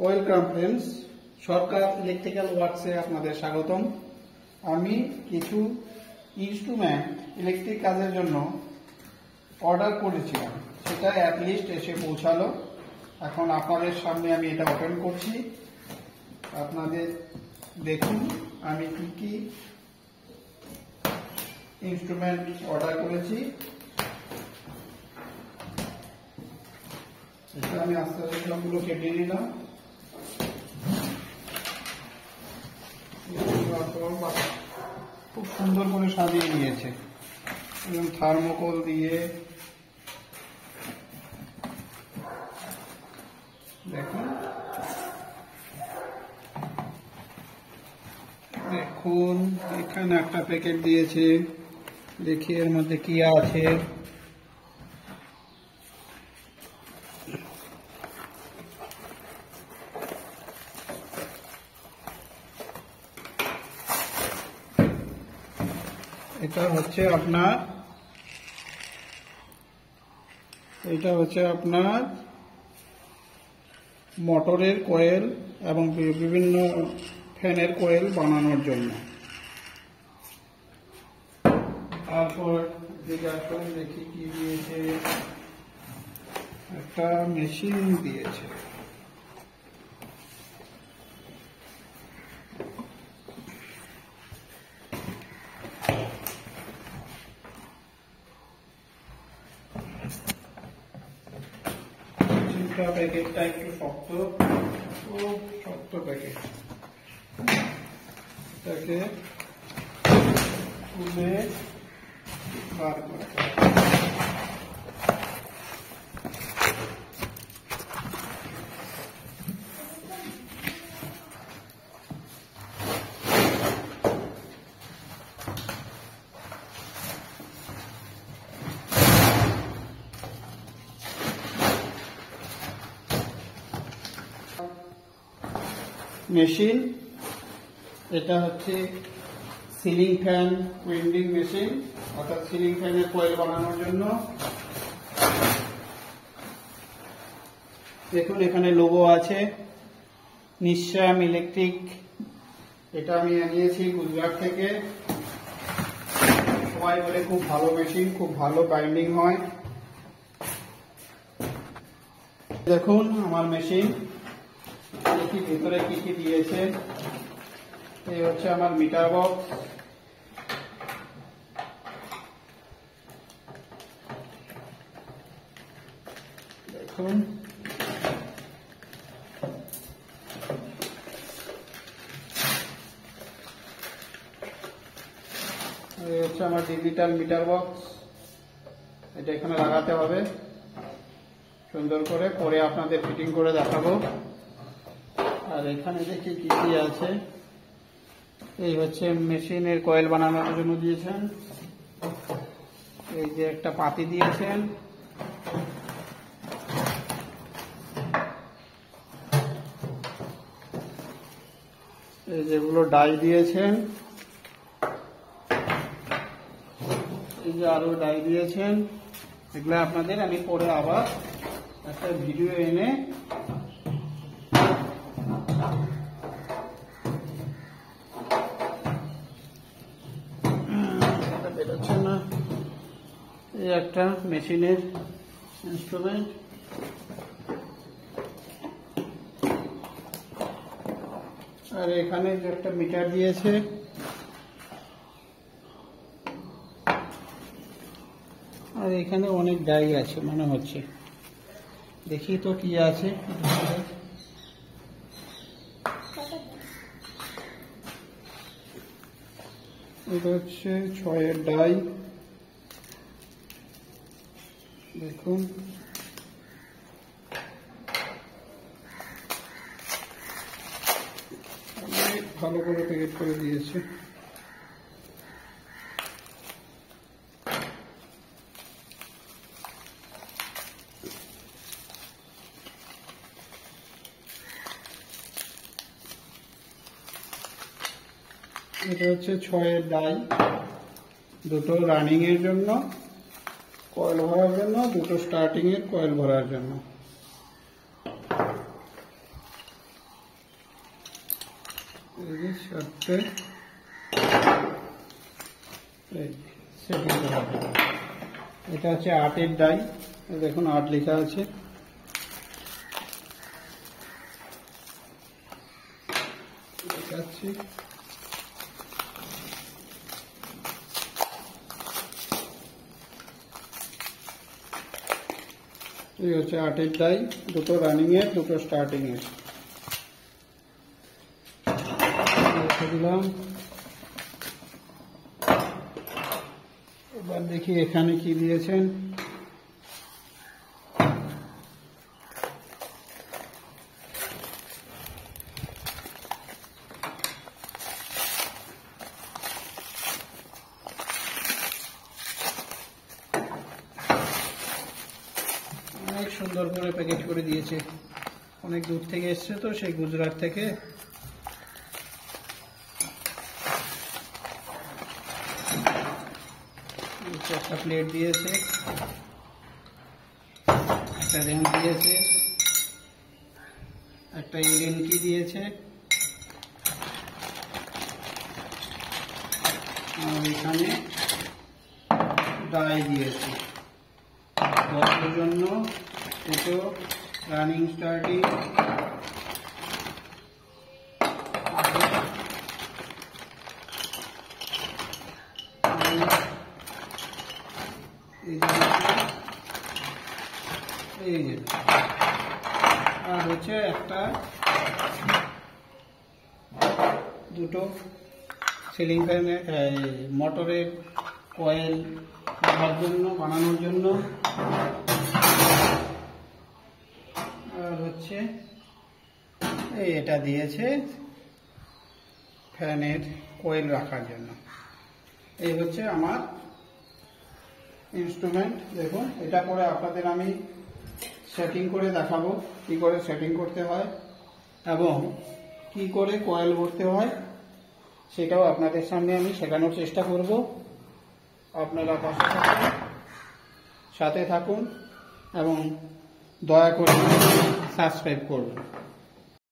Welcome friends, সরকার electrical ওয়ার্কসে আপনাদের স্বাগতম। আমি কিছু ইনস্ট্রুমেন্ট ইলেকট্রিক কাজের জন্য অর্ডার করেছিলাম, সেটা অ্যাটলিস্ট এসে পৌঁছালো। এখন আপনাদের সামনে আমি এটা ওপেন করছি, আপনাদের দেখুন আমি কি কি ইনস্ট্রুমেন্ট অর্ডার করেছি। এটা আমি আস্তে আস্তে সবগুলো কেটে নিলাম। খুব সুন্দর করে সাজিয়ে নিয়েছে এবং থার্মোকল দিয়ে দেখুন দেখুন এখানে একটা প্যাকেট দিয়েছে, দেখি এর মধ্যে কি আছে। এটা হচ্ছে আপনার মোটরের কয়েল এবং বিভিন্ন ফ্যানের কয়েল বানানোর জন্য। তারপর দেখি কি দিয়েছে, একটা মেশিন দিয়েছে। প্যাকেটটা একটু শক্ত, খুব শক্ত প্যাকেট। এটাকে খুলে বার করতে হবে। মেশিন, এটা হচ্ছে সিলিং ফ্যান উইন্ডিং মেশিন, অর্থাৎ সিলিং ফ্যানের কয়েল বানানোর জন্য। দেখুন এখানে লোগো আছে নিশ্যাম ইলেকট্রিক। এটা আমি আনিয়েছি গুজরাট থেকে। সবাই বলে খুব ভালো মেশিন, খুব ভালো বাইন্ডিং হয়। দেখুন আমার মেশিন, দেখি ভিতরে কি কি দিয়েছে। এই হচ্ছে আমার মিটার বক্স। দেখুন এই হচ্ছে আমার ডিজিটাল মিটার বক্স। এটা এখানে লাগাতে হবে সুন্দর করে, পরে আপনাদের ফিটিং করে দেখাবো। আর এখানে দেখি কি কি আছে। এই হচ্ছে মেশিনের কয়েল বানানোর জন্য দিয়েছেন। এই যে একটা পাতি দিয়েছেন, এই যেগুলো ডাই দিয়েছেন, এই যে আরো ডাই দিয়েছেন। এগুলো আপনাদের আমি পরে আবার একটা ভিডিও এনে বেরোচ্ছে না। এই একটা মেশিনের ইনস্ট্রুমেন্ট। আর এখানে যে একটা মিটার দিয়েছে, আর এখানে অনেক ডাই আছে মনে হচ্ছে। দেখি তো কি আছে। এটা হচ্ছে 6-এর ডাই। দেখুন ভালো করে প্যাকেট করে দিয়েছে। এটা হচ্ছে 6-এর ডাই, দুটো রানিং এর জন্য কয়েল ভরার জন্য, দুটো স্টার্টিং এর কয়েল ভরার জন্য। এটা হচ্ছে 8-এর ডাই, দেখুন 8 লেখা আছে। দেখাচ্ছি, এই হচ্ছে 8-এর ডাই, দুটো রানিং এর, দুটো স্টার্টিং এর দিলাম। এবার দেখি এখানে কি দিয়েছেন। অনেক সুন্দর করে প্যাকেট করে দিয়েছে, অনেক দূর থেকে এসছে তো, সেই গুজরাট থেকে। একটা প্লেট দিয়েছে, একটা র্যাম দিয়েছে, একটা এলএন কি দিয়েছে, আর এখানে ডাই দিয়েছে বসার জন্য, দুটো রানিং স্টার্টিং, আর হচ্ছে একটা দুটো সিলিং ফ্যানের মোটরের কয়েল বানানোর জন্য, আর হচ্ছে এটা দিয়েছে ফ্যানের কয়েল রাখার জন্য। এই হচ্ছে আমার ইনস্ট্রুমেন্ট। দেখুন, এটা করে আপনাদের আমি সেটিং করে দেখাবো, কি করে সেটিং করতে হয় এবং কি করে কয়েল ভরতে হয়, সেটাও আপনাদের সামনে আমি শেখানোর চেষ্টা করব। আপনারা সাথে থাকুন এবং দয়া করে সাবস্ক্রাইব করবেন।